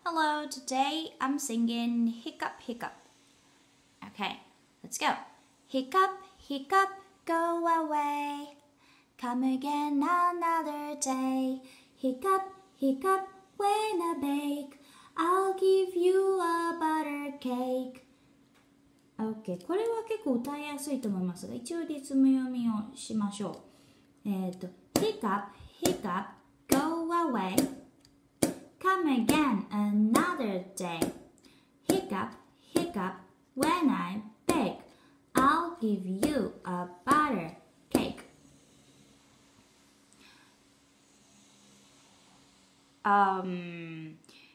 Hello, today I'm singing Hiccup Hiccup. Okay, let's go. Hiccup, hiccup, go away. Come again another day. Hiccup, hiccup, when I bake, I'll give you a butter cake. OK、これは結構歌いやすいと思いますが、一応リズム読みをしましょう。Hiccup, hiccup, go away.Come again another day. Hiccup, hiccup, when I bake, I'll give you a butter cake.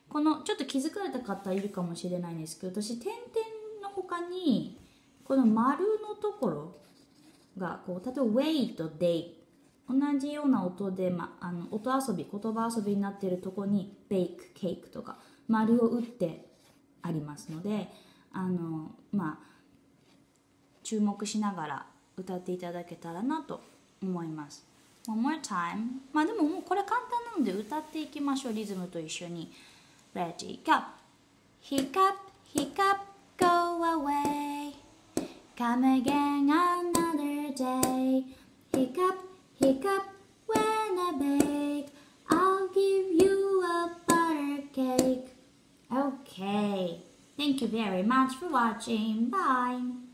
このちょっと気づかれた方いるかもしれないんですけど、私点々の他にこの丸のところがこう例えば way と day同じような音で、音遊び、言葉遊びになっているところにベイク、ケーキとか丸を打ってありますので、注目しながら歌っていただけたらなと思います。One more time。でももうこれ簡単なので歌っていきましょう。リズムと一緒に。Ready, go! Hiccup, hiccup, go away. Come again another day. Hiccup.Hiccup, when I bake, I'll give you a butter cake. Okay, thank you very much for watching. Bye.